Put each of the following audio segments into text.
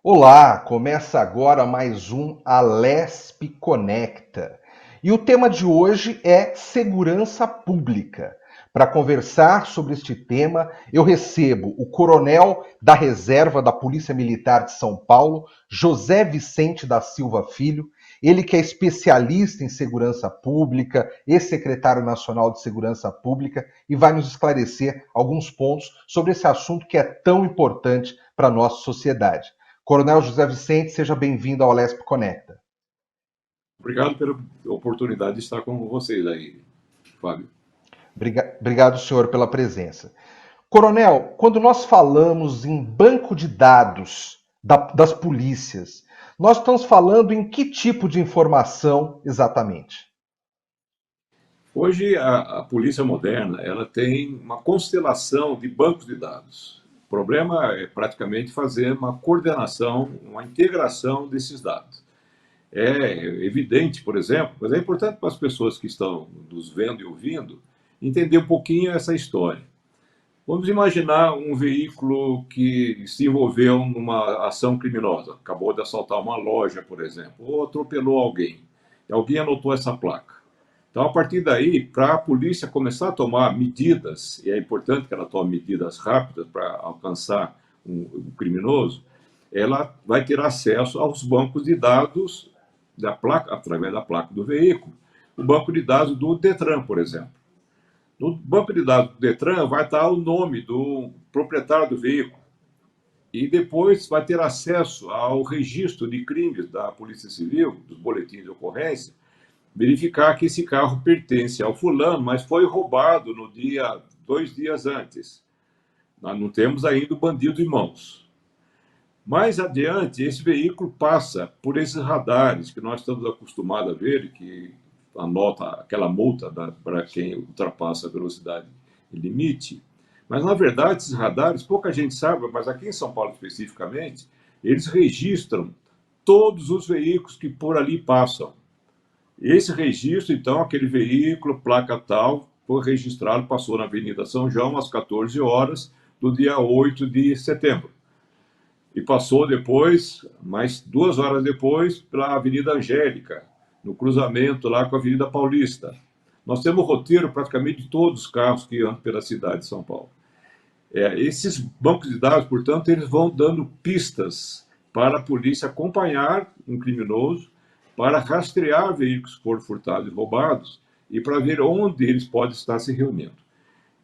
Olá, começa agora mais um Alesp Conecta. E o tema de hoje é segurança pública. Para conversar sobre este tema, eu recebo o coronel da Reserva da Polícia Militar de São Paulo, José Vicente da Silva Filho, ele que é especialista em segurança pública e secretário nacional de segurança pública e vai nos esclarecer alguns pontos sobre esse assunto que é tão importante para a nossa sociedade. Coronel José Vicente, seja bem-vindo ao Alesp Conecta. Obrigado pela oportunidade de estar com vocês aí, Fábio. Obrigado, senhor, pela presença. Coronel, quando nós falamos em banco de dados das polícias, nós estamos falando em que tipo de informação exatamente? Hoje, a polícia moderna ela tem uma constelação de bancos de dados. O problema é praticamente fazer uma coordenação, uma integração desses dados. É evidente, por exemplo, mas é importante para as pessoas que estão nos vendo e ouvindo entender um pouquinho essa história. Vamos imaginar um veículo que se envolveu numa ação criminosa, acabou de assaltar uma loja, por exemplo, ou atropelou alguém. E alguém anotou essa placa. Então, a partir daí, para a polícia começar a tomar medidas, e é importante que ela tome medidas rápidas para alcançar um criminoso, ela vai ter acesso aos bancos de dados da placa, através da placa do veículo. O banco de dados do Detran, por exemplo. No banco de dados do Detran vai estar o nome do proprietário do veículo e depois vai ter acesso ao registro de crimes da Polícia Civil, dos boletins de ocorrência, verificar que esse carro pertence ao fulano, mas foi roubado no dia 2 dias antes. Nós não temos ainda o bandido em mãos. Mais adiante, esse veículo passa por esses radares que nós estamos acostumados a ver, que anota aquela multa para quem ultrapassa a velocidade limite. Mas, na verdade, esses radares, pouca gente sabe, mas aqui em São Paulo especificamente, eles registram todos os veículos que por ali passam. Esse registro, então, aquele veículo, placa tal, foi registrado, passou na Avenida São João às 14 horas do dia 8 de setembro e passou depois, mais 2 horas depois, para a Avenida Angélica, no cruzamento lá com a Avenida Paulista. Nós temos roteiro praticamente de todos os carros que andam pela cidade de São Paulo. Esses bancos de dados, portanto, eles vão dando pistas para a polícia acompanhar um criminoso, para rastrear veículos que foram furtados e roubados e para ver onde eles podem estar se reunindo.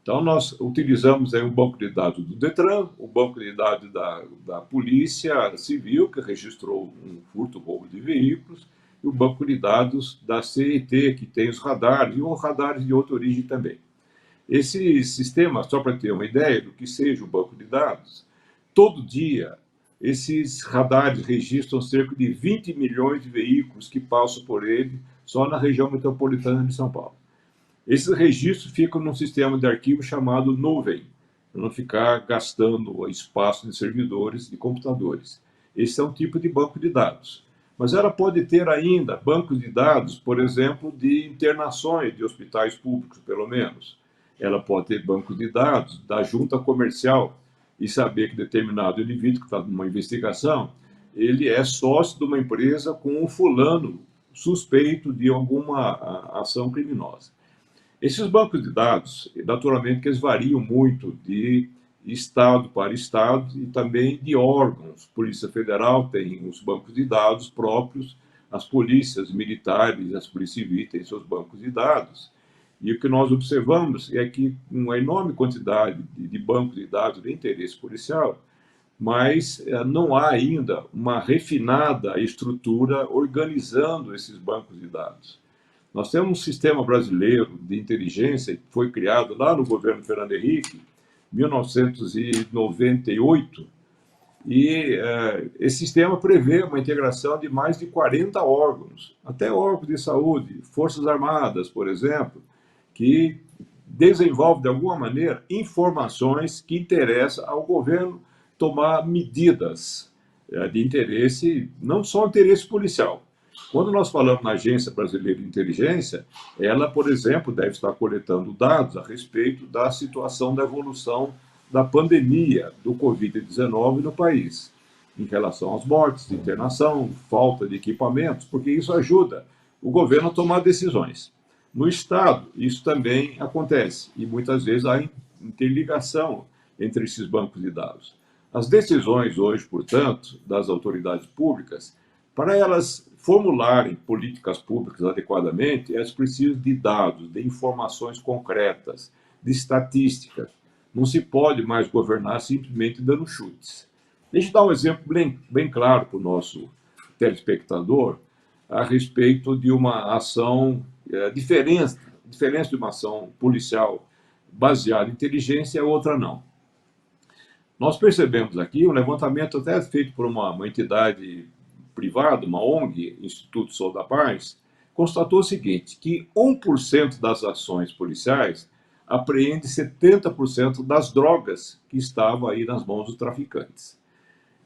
Então, nós utilizamos aí o banco de dados do Detran, o banco de dados da Polícia Civil, que registrou um furto, roubo de veículos, e o banco de dados da CET, que tem os radares, e os radares de outra origem também. Esse sistema, só para ter uma ideia do que seja o banco de dados, todo dia esses radares registram cerca de 20 milhões de veículos que passam por ele só na região metropolitana de São Paulo. Esses registros ficam num sistema de arquivo chamado nuvem, para não ficar gastando espaço de servidores e computadores. Esse é um tipo de banco de dados. Mas ela pode ter ainda bancos de dados, por exemplo, de internações de hospitais públicos, pelo menos. Ela pode ter bancos de dados da junta comercial e saber que determinado indivíduo que está numa investigação, ele é sócio de uma empresa com um fulano suspeito de alguma ação criminosa. Esses bancos de dados, naturalmente, que eles variam muito de estado para estado e também de órgãos. A Polícia Federal tem os bancos de dados próprios, as polícias militares, as polícias civis têm seus bancos de dados. E o que nós observamos é que uma enorme quantidade de bancos de dados de interesse policial, mas não há ainda uma refinada estrutura organizando esses bancos de dados. Nós temos um sistema brasileiro de inteligência que foi criado lá no governo Fernando Henrique, em 1998, e esse sistema prevê uma integração de mais de 40 órgãos, até órgãos de saúde, Forças Armadas, por exemplo, que desenvolve de alguma maneira informações que interessam ao governo tomar medidas de interesse, não só interesse policial. Quando nós falamos na Agência Brasileira de Inteligência, ela, por exemplo, deve estar coletando dados a respeito da situação da evolução da pandemia do Covid-19 no país. em relação às mortes, de internação, falta de equipamentos, porque isso ajuda o governo a tomar decisões. No Estado, isso também acontece, e muitas vezes há interligação entre esses bancos de dados. As decisões hoje, portanto, das autoridades públicas, para elas formularem políticas públicas adequadamente, elas precisam de dados, de informações concretas, de estatísticas. Não se pode mais governar simplesmente dando chutes. Deixa eu dar um exemplo bem claro para o nosso telespectador a respeito de uma ação diferente de uma ação policial baseada em inteligência e a outra não. Nós percebemos aqui um levantamento até feito por uma entidade privada, uma ONG, Instituto Sou da Paz, constatou o seguinte, que 1% das ações policiais apreende 70% das drogas que estavam aí nas mãos dos traficantes.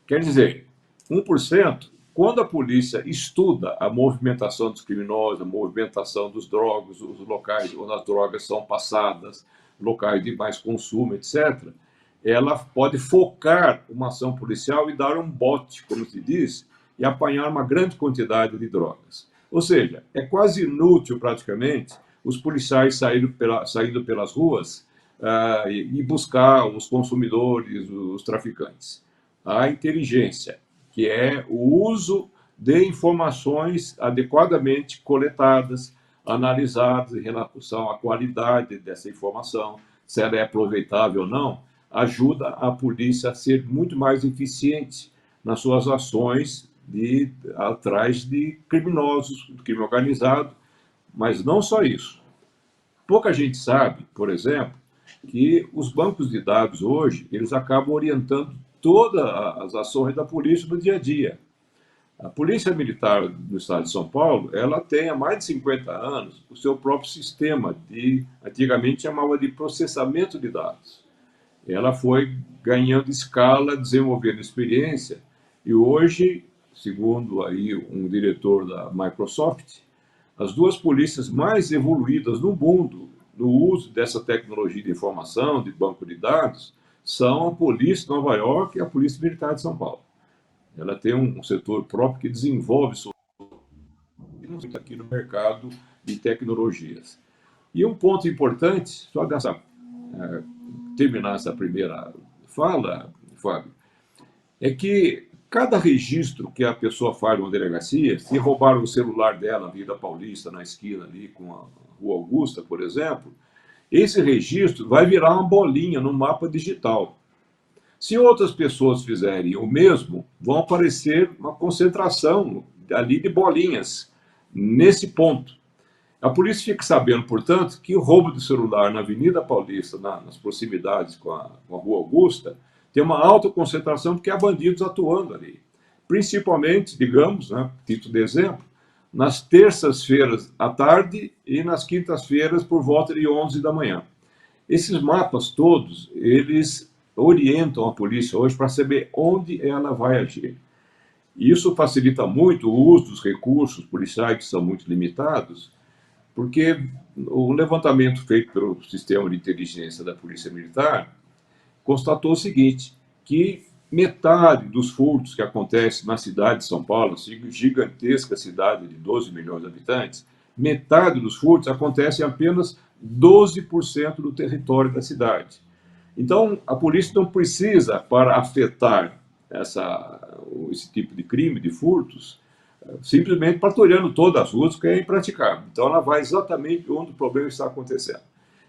Quer dizer, 1%, quando a polícia estuda a movimentação dos criminosos, a movimentação dos drogos, os locais onde as drogas são passadas, locais de mais consumo, etc., ela pode focar uma ação policial e dar um bote, como se diz, e apanhar uma grande quantidade de drogas. Ou seja, é quase inútil, praticamente, os policiais saindo pelas ruas e buscar os consumidores, os traficantes. A inteligência, que é o uso de informações adequadamente coletadas, analisadas em relação à qualidade dessa informação, se ela é aproveitável ou não, ajuda a polícia a ser muito mais eficiente nas suas ações atrás de criminosos, do crime organizado, mas não só isso. Pouca gente sabe, por exemplo, que os bancos de dados hoje, eles acabam orientando todas as ações da polícia no dia a dia. A Polícia Militar do Estado de São Paulo, ela tem há mais de 50 anos o seu próprio sistema antigamente chamava de processamento de dados. Ela foi ganhando escala, desenvolvendo experiência, e hoje, segundo aí um diretor da Microsoft, as duas polícias mais evoluídas no mundo no uso dessa tecnologia de informação, de banco de dados, são a Polícia de Nova York e a Polícia Militar de São Paulo. Ela tem um setor próprio que desenvolve soluções aqui no mercado de tecnologias. E um ponto importante, só terminar essa primeira fala, Fábio, é que cada registro que a pessoa faz numa delegacia, se roubaram o celular dela na Avenida Paulista, na esquina ali com a Rua Augusta, por exemplo, esse registro vai virar uma bolinha no mapa digital. Se outras pessoas fizerem o mesmo, vão aparecer uma concentração ali de bolinhas nesse ponto. A polícia fica sabendo, portanto, que o roubo de celular na Avenida Paulista, nas proximidades com a Rua Augusta, tem uma alta concentração porque há bandidos atuando ali. Principalmente, digamos, né, título de exemplo, nas terças-feiras à tarde e nas quintas-feiras por volta de 11 da manhã. Esses mapas todos, eles orientam a polícia hoje para saber onde ela vai agir. E isso facilita muito o uso dos recursos policiais, que são muito limitados, porque o levantamento feito pelo sistema de inteligência da Polícia Militar constatou o seguinte, que metade dos furtos que acontecem na cidade de São Paulo, gigantesca cidade de 12 milhões de habitantes, metade dos furtos acontecem em apenas 12% do território da cidade. Então, a polícia não precisa, para afetar esse tipo de crime, de furtos, simplesmente patrulhando todas as ruas, que é impraticável. Então, ela vai exatamente onde o problema está acontecendo.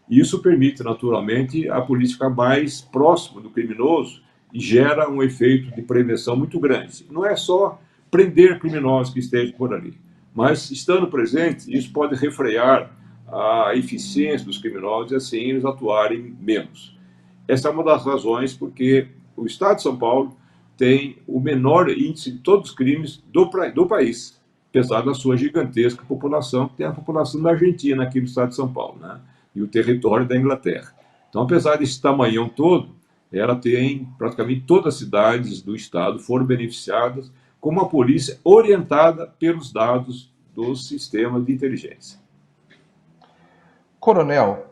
E isso permite, naturalmente, a polícia ficar mais próxima do criminoso e gera um efeito de prevenção muito grande. Não é só prender criminosos que estejam por ali, mas, estando presente, isso pode refrear a eficiência dos criminosos e, assim, eles atuarem menos. Essa é uma das razões porque o Estado de São Paulo tem o menor índice de todos os crimes do país, apesar da sua gigantesca população, que tem a população da Argentina aqui no Estado de São Paulo, né? E o território da Inglaterra. Então, apesar desse tamanhão todo, ela tem praticamente todas as cidades do Estado foram beneficiadas com uma polícia orientada pelos dados dos sistemas de inteligência. Coronel,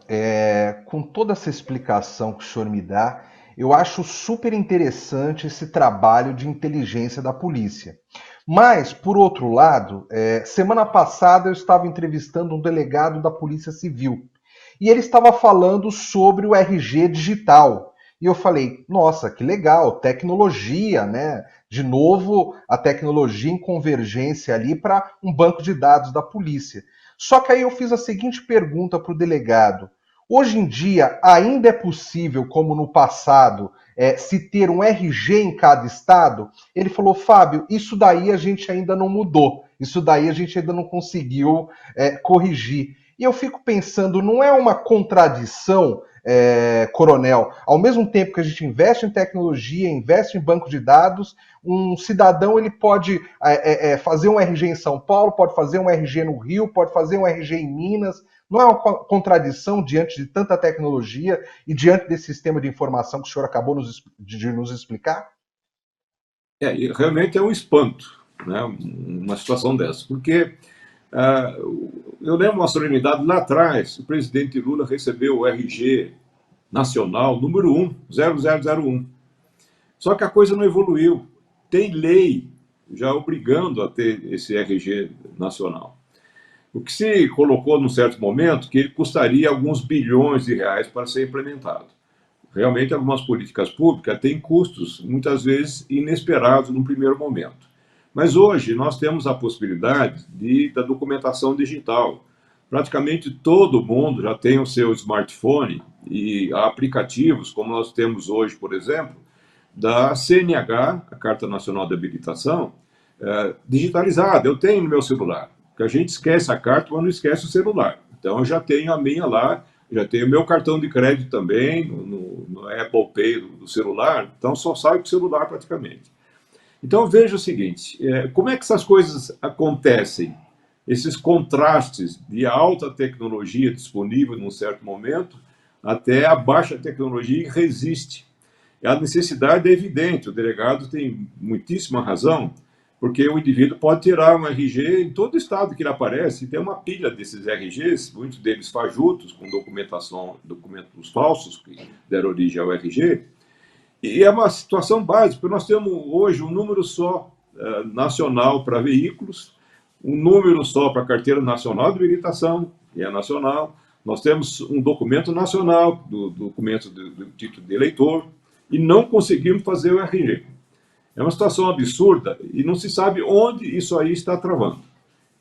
com toda essa explicação que o senhor me dá, Eu acho super interessante esse trabalho de inteligência da polícia. Mas, por outro lado, semana passada eu estava entrevistando um delegado da Polícia Civil e ele estava falando sobre o RG digital. E eu falei, nossa, que legal, tecnologia, né? De novo, a tecnologia em convergência ali para um banco de dados da polícia. Só que aí eu fiz a seguinte pergunta para o delegado: hoje em dia ainda é possível, como no passado, se ter um RG em cada estado? Ele falou, Fábio, isso daí a gente ainda não mudou, isso daí a gente ainda não conseguiu corrigir. E eu fico pensando, não é uma contradição, coronel? Ao mesmo tempo que a gente investe em tecnologia, investe em banco de dados, um cidadão ele pode fazer um RG em São Paulo, pode fazer um RG no Rio, pode fazer um RG em Minas. Não é uma contradição diante de tanta tecnologia e diante desse sistema de informação que o senhor acabou de nos explicar? Realmente é um espanto, né, uma situação dessa, porque eu lembro uma solenidade lá atrás, o presidente Lula recebeu o RG nacional número 1, 0001. Só que a coisa não evoluiu. Tem lei já obrigando a ter esse RG nacional. O que se colocou num certo momento que ele custaria alguns bilhões de reais para ser implementado. Realmente, algumas políticas públicas têm custos, muitas vezes, inesperados no primeiro momento. Mas hoje nós temos a possibilidade da documentação digital. Praticamente todo mundo já tem o seu smartphone e há aplicativos, como nós temos hoje, por exemplo, da CNH, a Carta Nacional de Habilitação, digitalizada. Eu tenho no meu celular, porque a gente esquece a carta, mas não esquece o celular. Então, eu já tenho a minha lá, já tenho o meu cartão de crédito também, no Apple Pay do celular, então só sai com o celular praticamente. Então, veja o seguinte, como é que essas coisas acontecem? Esses contrastes de alta tecnologia disponível num certo momento, até a baixa tecnologia que resiste. A necessidade é evidente, o delegado tem muitíssima razão, porque o indivíduo pode tirar um RG em todo estado que ele aparece, e tem uma pilha desses RGs, muitos deles fajutos, com documentos falsos que deram origem ao RG, e é uma situação básica, porque nós temos hoje um número só nacional para veículos, um número só para a Carteira Nacional de Habilitação, que é nacional, nós temos um documento nacional, do documento do título de eleitor, e não conseguimos fazer o RG. É uma situação absurda e não se sabe onde isso aí está travando.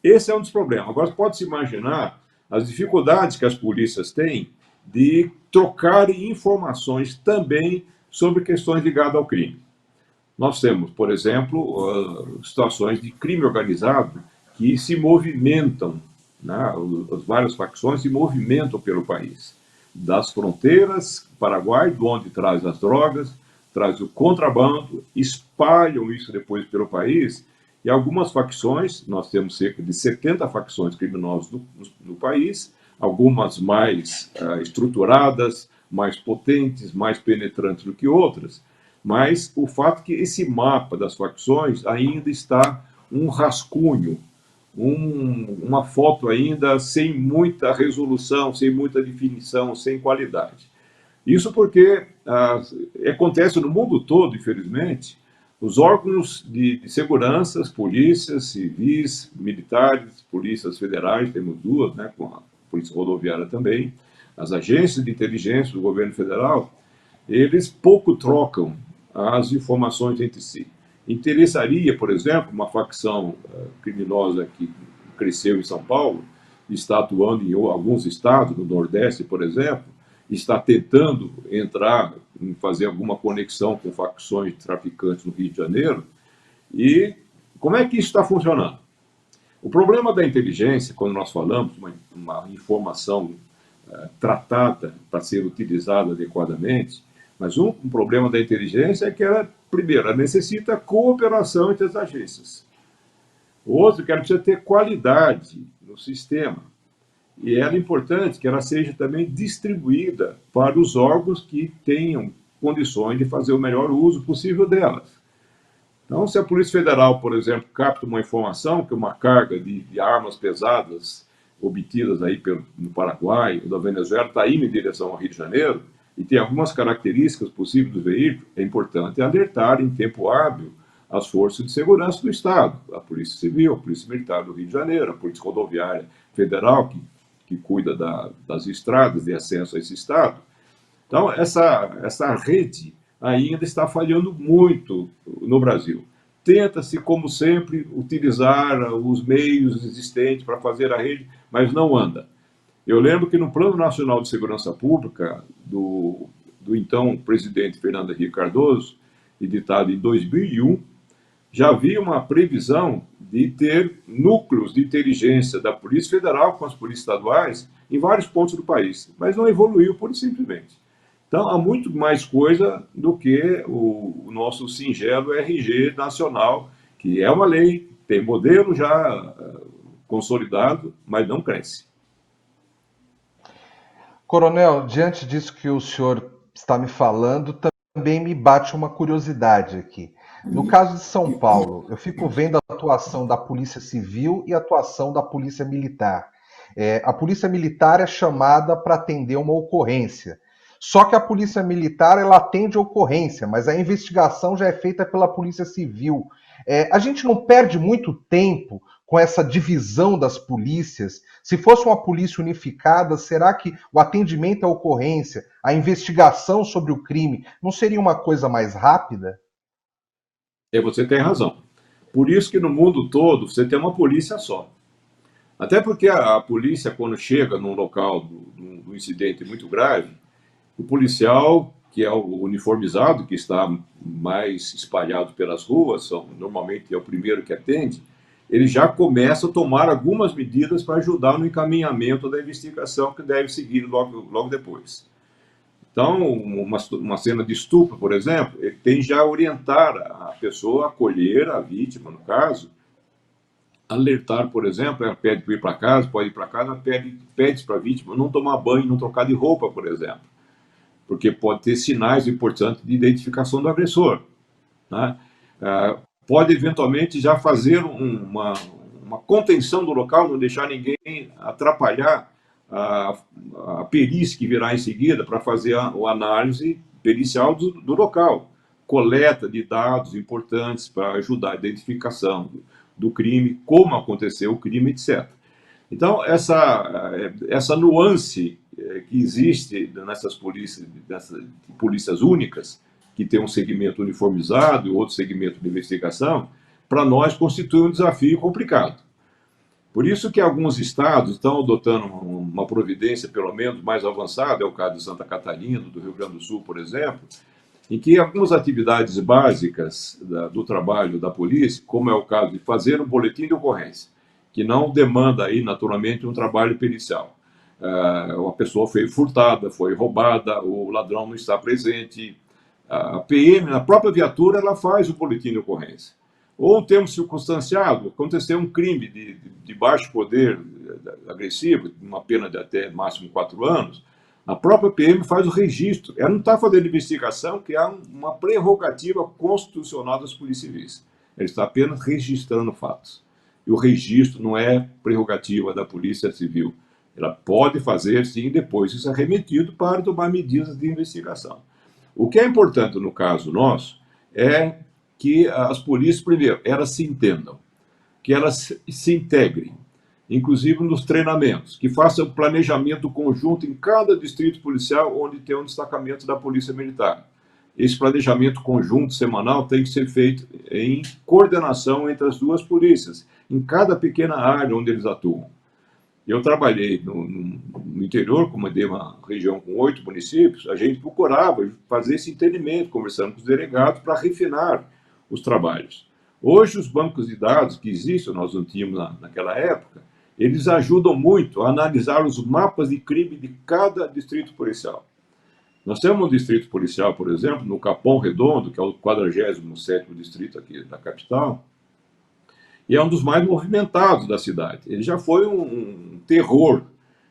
Esse é um dos problemas. Agora, pode-se imaginar as dificuldades que as polícias têm de trocarem informações também sobre questões ligadas ao crime. Nós temos, por exemplo, situações de crime organizado que se movimentam, né? As várias facções se movimentam pelo país. Das fronteiras, Paraguai, de onde traz as drogas, traz o contrabando, espalham isso depois pelo país, e algumas facções, nós temos cerca de 70 facções criminosas no país, algumas mais estruturadas, mais potentes, mais penetrantes do que outras, mas o fato é que esse mapa das facções ainda está um rascunho, uma foto ainda sem muita resolução, sem muita definição, sem qualidade. Isso porque acontece no mundo todo, infelizmente, os órgãos de segurança, polícias civis, militares, polícias federais, temos duas, né, com a Polícia Rodoviária também, as agências de inteligência do governo federal, eles pouco trocam as informações entre si. Interessaria, por exemplo, uma facção criminosa que cresceu em São Paulo, está atuando em alguns estados, no Nordeste, por exemplo, está tentando entrar, fazer alguma conexão com facções traficantes no Rio de Janeiro. E como é que isso está funcionando? O problema da inteligência, quando nós falamos de uma informação tratada para ser utilizada adequadamente, mas um problema da inteligência é que ela, primeiro, ela necessita cooperação entre as agências. O outro, que ela precisa ter qualidade no sistema. E é importante que ela seja também distribuída para os órgãos que tenham condições de fazer o melhor uso possível delas. Então, se a Polícia Federal, por exemplo, capta uma informação que uma carga de armas pesadas obtidas aí no Paraguai ou da Venezuela está indo em direção ao Rio de Janeiro, e tem algumas características possíveis do veículo, é importante alertar em tempo hábil as forças de segurança do Estado, a Polícia Civil, a Polícia Militar do Rio de Janeiro, a Polícia Rodoviária Federal, que cuida das estradas de acesso a esse Estado. Então, essa rede ainda está falhando muito no Brasil. Tenta-se, como sempre, utilizar os meios existentes para fazer a rede, mas não anda. Eu lembro que no Plano Nacional de Segurança Pública, do então presidente Fernando Henrique Cardoso, editado em 2001, já havia uma previsão de ter núcleos de inteligência da Polícia Federal com as polícias estaduais em vários pontos do país, mas não evoluiu pura e simplesmente. Então, há muito mais coisa do que o nosso singelo RG nacional, que é uma lei, tem modelo já consolidado, mas não cresce. Coronel, diante disso que o senhor está me falando, também me bate uma curiosidade aqui. No caso de São Paulo, eu fico vendo a atuação da Polícia Civil e a atuação da Polícia Militar. A Polícia Militar é chamada para atender uma ocorrência. Só que a Polícia Militar ela atende a ocorrência, mas a investigação já é feita pela Polícia Civil. A gente não perde muito tempo com essa divisão das polícias? Se fosse uma polícia unificada, será que o atendimento à ocorrência, a investigação sobre o crime, não seria uma coisa mais rápida? Você tem razão. Por isso que no mundo todo você tem uma polícia só. Até porque a polícia, quando chega num local do incidente muito grave, o policial, que é o uniformizado, que está mais espalhado pelas ruas, normalmente é o primeiro que atende, ele já começa a tomar algumas medidas para ajudar no encaminhamento da investigação que deve seguir logo depois. Então, uma cena de estupro, por exemplo, ele tem já a orientar a pessoa a acolher a vítima, no caso, alertar, por exemplo, ela pede para ir para casa, pode ir para casa, pede para a vítima não tomar banho, não trocar de roupa, por exemplo, porque pode ter sinais importantes de identificação do agressor, né? Pode eventualmente já fazer uma contenção do local, não deixar ninguém atrapalhar a perícia que virá em seguida para fazer a análise pericial do local, coleta de dados importantes para ajudar a identificação do crime, como aconteceu o crime, etc. Então, essa nuance que existe nessas polícias únicas, que tem um segmento uniformizado e outro segmento de investigação, para nós constitui um desafio complicado. Por isso que alguns estados estão adotando uma providência, pelo menos, mais avançada, é o caso de Santa Catarina, do Rio Grande do Sul, por exemplo, em que algumas atividades básicas do trabalho da polícia, como é o caso de fazer um boletim de ocorrência, que não demanda aí, naturalmente, um trabalho pericial. A pessoa foi furtada, foi roubada, o ladrão não está presente. A PM, na própria viatura, ela faz o boletim de ocorrência. Ou um termo circunstanciado, aconteceu um crime de baixo poder agressivo, uma pena de até máximo 4 anos, a própria PM faz o registro. Ela não está fazendo investigação, que é uma prerrogativa constitucional das polícias civis. Ela está apenas registrando fatos. E o registro não é prerrogativa da Polícia Civil. Ela pode fazer, sim, depois isso é remetido para tomar medidas de investigação. O que é importante no caso nosso é que as polícias, primeiro, elas se entendam, que elas se integrem, inclusive nos treinamentos, que façam planejamento conjunto em cada distrito policial onde tem um destacamento da Polícia Militar. Esse planejamento conjunto semanal tem que ser feito em coordenação entre as duas polícias, em cada pequena área onde eles atuam. Eu trabalhei no interior, comandei uma região com 8 municípios, a gente procurava fazer esse entendimento, conversando com os delegados para refinar os trabalhos. Hoje, os bancos de dados que existem, nós não tínhamos naquela época, eles ajudam muito a analisar os mapas de crime de cada distrito policial. Nós temos um distrito policial, por exemplo, no Capão Redondo, que é o 47º distrito aqui da capital, e é um dos mais movimentados da cidade. Ele já foi um terror,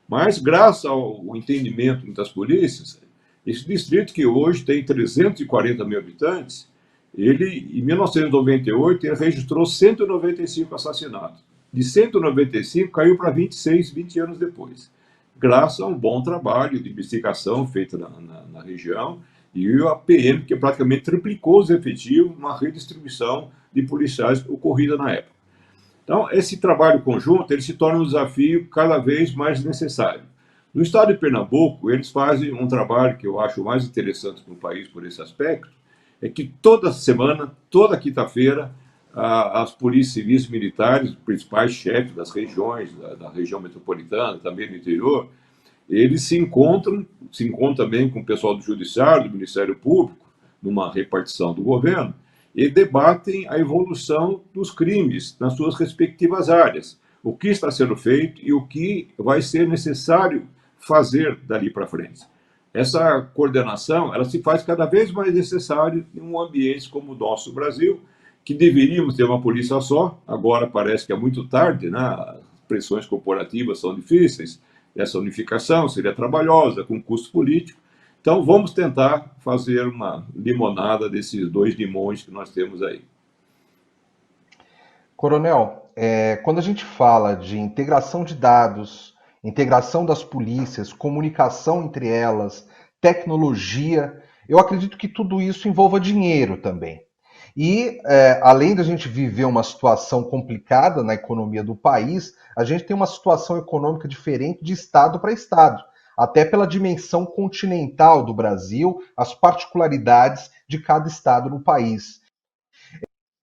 mas graças ao entendimento das polícias, esse distrito, que hoje tem 340 mil habitantes, ele, em 1998, ele registrou 195 assassinatos. De 195, caiu para 26, 20 anos depois. graças a um bom trabalho de investigação feito na região, e a PM, que praticamente triplicou os efetivos, uma redistribuição de policiais ocorrida na época. Então, esse trabalho conjunto ele se torna um desafio cada vez mais necessário. No estado de Pernambuco, eles fazem um trabalho que eu acho mais interessante no país por esse aspecto, é que toda semana, toda quinta-feira, as polícias civis e militares, os principais chefes das regiões, da região metropolitana, também do interior, eles se encontram também com o pessoal do Judiciário, do Ministério Público, numa repartição do governo, e debatem a evolução dos crimes nas suas respectivas áreas, o que está sendo feito e o que vai ser necessário fazer dali para frente. Essa coordenação ela se faz cada vez mais necessária em um ambiente como o nosso Brasil, que deveríamos ter uma polícia só, agora parece que é muito tarde, né? As pressões corporativas são difíceis, essa unificação seria trabalhosa, com custo político. Então, vamos tentar fazer uma limonada desses 2 limões que nós temos aí. Coronel, quando a gente fala de integração de dados, integração das polícias, comunicação entre elas, tecnologia, eu acredito que tudo isso envolva dinheiro também. E, além da gente viver uma situação complicada na economia do país, a gente tem uma situação econômica diferente de estado para estado, até pela dimensão continental do Brasil, as particularidades de cada estado no país.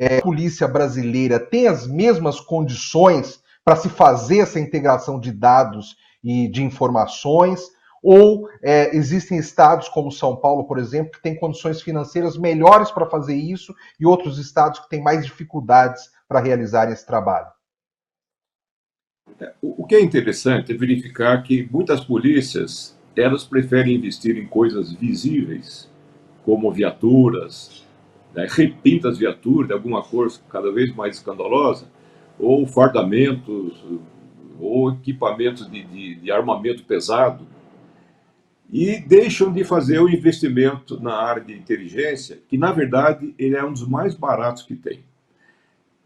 A polícia brasileira tem as mesmas condições para se fazer essa integração de dados e de informações, ou existem estados como São Paulo, por exemplo, que têm condições financeiras melhores para fazer isso e outros estados que têm mais dificuldades para realizarem esse trabalho? O que é interessante é verificar que muitas polícias elas preferem investir em coisas visíveis, como viaturas, né, repintas viaturas de alguma cor cada vez mais escandalosa, ou fardamentos, ou equipamentos de armamento pesado, e deixam de fazer o investimento na área de inteligência, que na verdade ele é um dos mais baratos que tem.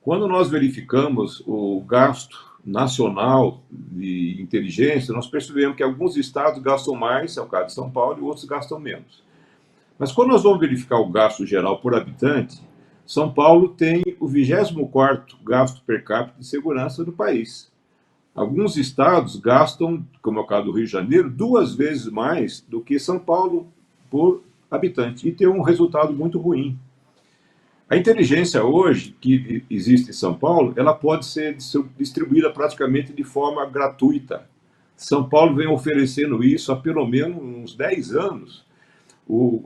Quando nós verificamos o gasto nacional de inteligência, nós percebemos que alguns estados gastam mais, é o caso de São Paulo, e outros gastam menos. Mas quando nós vamos verificar o gasto geral por habitante, São Paulo tem o 24º gasto per capita de segurança do país. Alguns estados gastam, como é o caso do Rio de Janeiro, 2 vezes mais do que São Paulo por habitante, e tem um resultado muito ruim. A inteligência hoje, que existe em São Paulo, ela pode ser distribuída praticamente de forma gratuita. São Paulo vem oferecendo isso há pelo menos uns 10 anos.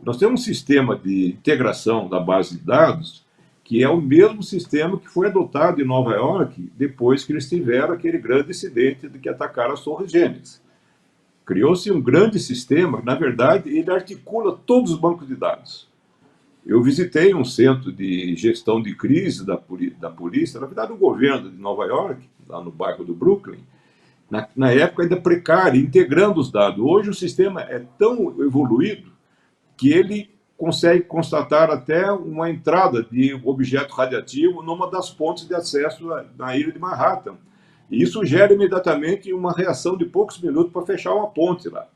Nós temos um sistema de integração da base de dados que é o mesmo sistema que foi adotado em Nova York depois que eles tiveram aquele grande incidente de que atacaram as Torres Gêmeas. Criou-se um grande sistema, na verdade, ele articula todos os bancos de dados. Eu visitei um centro de gestão de crise da polícia, na verdade, o governo de Nova York, lá no bairro do Brooklyn, na época ainda precário, integrando os dados. Hoje o sistema é tão evoluído que ele consegue constatar até uma entrada de objeto radiativo numa das pontes de acesso na ilha de Manhattan. E isso gera imediatamente uma reação de poucos minutos para fechar uma ponte lá.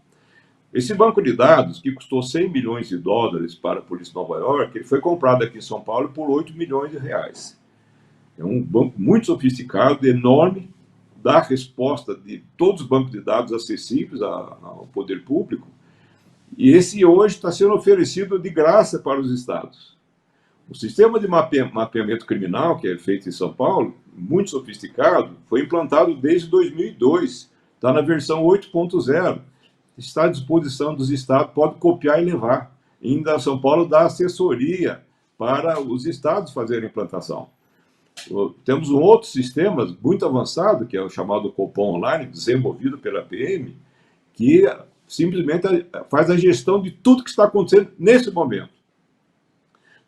Esse banco de dados, que custou 100 milhões de dólares para a polícia de Nova York, ele foi comprado aqui em São Paulo por 8 milhões de reais. É um banco muito sofisticado, enorme, dá resposta de todos os bancos de dados acessíveis ao poder público, e esse hoje está sendo oferecido de graça para os estados. O sistema de mapeamento criminal, que é feito em São Paulo, muito sofisticado, foi implantado desde 2002, está na versão 8.0, está à disposição dos estados, pode copiar e levar. Ainda São Paulo dá assessoria para os estados fazerem a implantação. Temos um outro sistema muito avançado, que é o chamado Copom Online, desenvolvido pela PM, que simplesmente faz a gestão de tudo que está acontecendo nesse momento.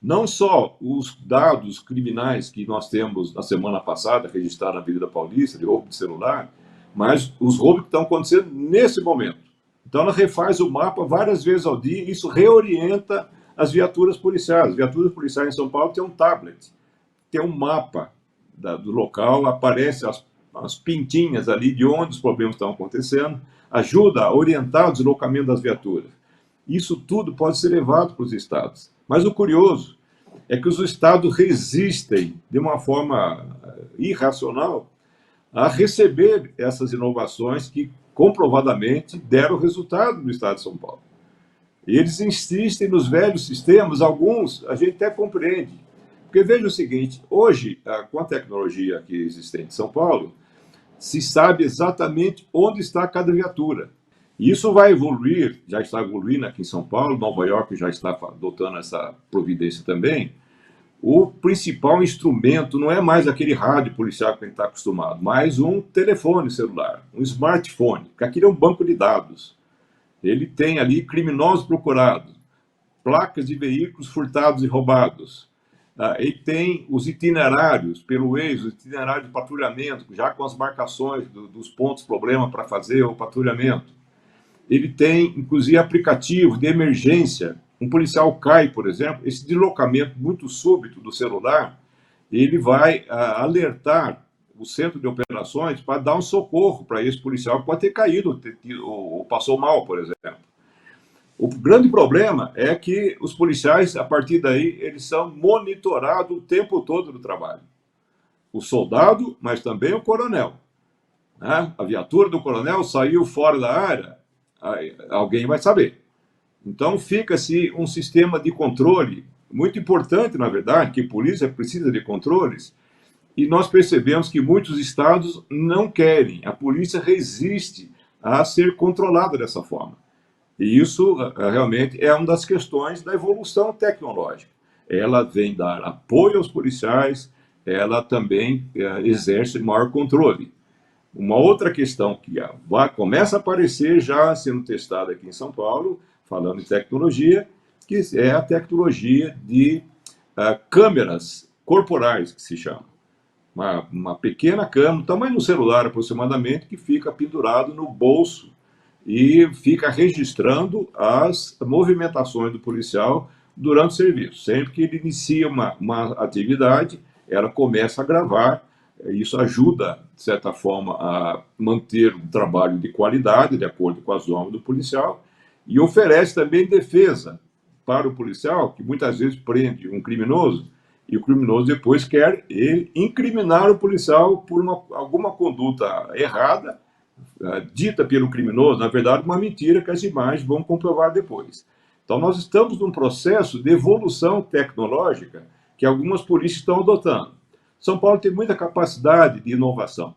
Não só os dados criminais que nós temos na semana passada, registrados na Avenida Paulista, de roubo de celular, mas os roubos que estão acontecendo nesse momento. Então ela refaz o mapa várias vezes ao dia e isso reorienta as viaturas policiais. As viaturas policiais em São Paulo têm um tablet, tem um mapa do local, aparece umas pintinhas ali de onde os problemas estão acontecendo, ajuda a orientar o deslocamento das viaturas. Isso tudo pode ser levado para os estados. Mas o curioso é que os estados resistem de uma forma irracional a receber essas inovações que comprovadamente deram resultado no estado de São Paulo. Eles insistem nos velhos sistemas, alguns a gente até compreende. Porque veja o seguinte, hoje, com a tecnologia aqui existente em São Paulo, se sabe exatamente onde está cada viatura. E isso vai evoluir, já está evoluindo aqui em São Paulo, Nova York já está adotando essa providência também. O principal instrumento não é mais aquele rádio policial que a gente está acostumado, mas um telefone celular, um smartphone, porque aquilo é um banco de dados. Ele tem ali criminosos procurados, placas de veículos furtados e roubados. Ele tem os itinerários pelo Waze, o itinerário de patrulhamento, já com as marcações dos pontos problema para fazer o patrulhamento. Ele tem, inclusive, aplicativo de emergência. Um policial cai, por exemplo, esse deslocamento muito súbito do celular, ele vai alertar o centro de operações para dar um socorro para esse policial que pode ter caído ou passou mal, por exemplo. O grande problema é que os policiais, a partir daí, eles são monitorados o tempo todo do trabalho. O soldado, mas também o coronel. Né? A viatura do coronel saiu fora da área, alguém vai saber. Então, fica-se um sistema de controle muito importante, na verdade, que a polícia precisa de controles, e nós percebemos que muitos estados não querem, a polícia resiste a ser controlada dessa forma. E isso realmente é uma das questões da evolução tecnológica. Ela vem dar apoio aos policiais, ela também exerce maior controle. Uma outra questão que começa a aparecer já sendo testada aqui em São Paulo, falando em tecnologia, que é a tecnologia de câmeras corporais, que se chama. Uma pequena câmera, tamanho de um celular aproximadamente, que fica pendurado no bolso e fica registrando as movimentações do policial durante o serviço. Sempre que ele inicia uma atividade, ela começa a gravar. Isso ajuda, de certa forma, a manter um trabalho de qualidade, de acordo com as normas do policial, e oferece também defesa para o policial, que muitas vezes prende um criminoso, e o criminoso depois quer incriminar o policial por alguma conduta errada, dita pelo criminoso, na verdade, uma mentira que as imagens vão comprovar depois. Então, nós estamos num processo de evolução tecnológica que algumas polícias estão adotando. São Paulo tem muita capacidade de inovação.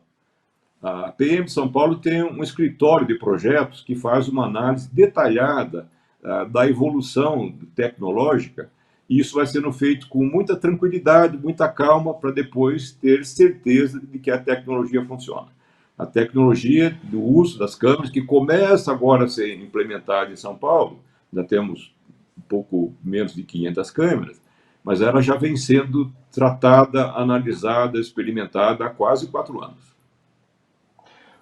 A PM de São Paulo tem um escritório de projetos que faz uma análise detalhada da evolução tecnológica, e isso vai sendo feito com muita tranquilidade, muita calma, para depois ter certeza de que a tecnologia funciona. A tecnologia do uso das câmeras, que começa agora a ser implementada em São Paulo, já temos um pouco menos de 500 câmeras, mas ela já vem sendo tratada, analisada, experimentada há quase 4 anos.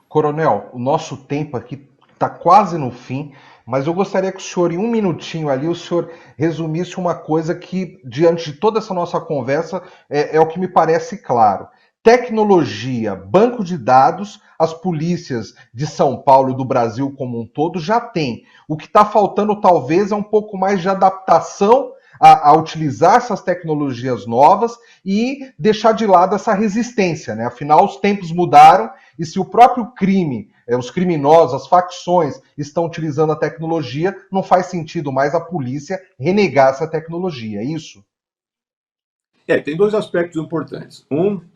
Coronel, o nosso tempo aqui está quase no fim, mas eu gostaria que o senhor, em um minutinho ali, o senhor resumisse uma coisa que, diante de toda essa nossa conversa, é o que me parece claro. Tecnologia, banco de dados, as polícias de São Paulo e do Brasil como um todo já têm. O que está faltando, talvez, é um pouco mais de adaptação a utilizar essas tecnologias novas e deixar de lado essa resistência, né? Afinal, os tempos mudaram e se o próprio crime, os criminosos, as facções estão utilizando a tecnologia, não faz sentido mais a polícia renegar essa tecnologia, é isso? Tem 2 aspectos importantes.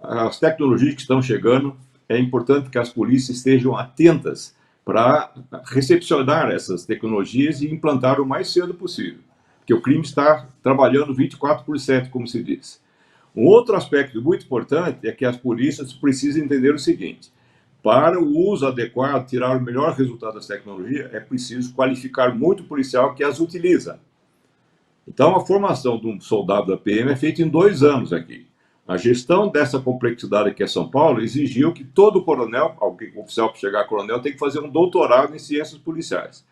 As tecnologias que estão chegando, é importante que as polícias estejam atentas para recepcionar essas tecnologias e implantar o mais cedo possível, porque o crime está trabalhando 24/7, como se diz. Um outro aspecto muito importante é que as polícias precisam entender o seguinte: para o uso adequado, tirar o melhor resultado das tecnologias, é preciso qualificar muito o policial que as utiliza. Então, a formação de um soldado da PM é feita em 2 anos aqui. A gestão dessa complexidade aqui em São Paulo exigiu que todo coronel, alguém oficial para chegar a coronel, tem que fazer um doutorado em ciências policiais.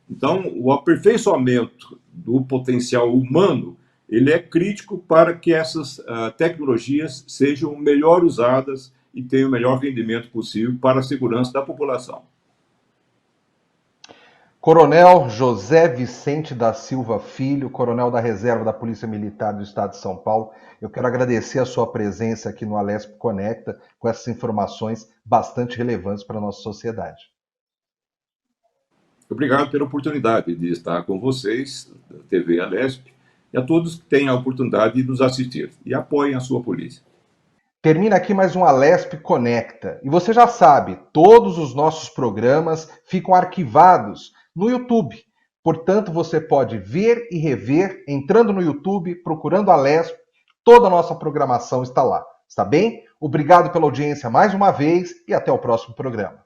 Então, o aperfeiçoamento do potencial humano, ele é crítico para que essas tecnologias sejam melhor usadas e tenha o melhor rendimento possível para a segurança da população. Coronel José Vicente da Silva Filho, coronel da Reserva da Polícia Militar do Estado de São Paulo, eu quero agradecer a sua presença aqui no Alesp Conecta com essas informações bastante relevantes para a nossa sociedade. Obrigado pela oportunidade de estar com vocês, da TV Alesp, e a todos que têm a oportunidade de nos assistir e apoiem a sua polícia. Termina aqui mais um Alesp Conecta. E você já sabe, todos os nossos programas ficam arquivados no YouTube. Portanto, você pode ver e rever entrando no YouTube, procurando Alesp. Toda a nossa programação está lá. Está bem? Obrigado pela audiência mais uma vez e até o próximo programa.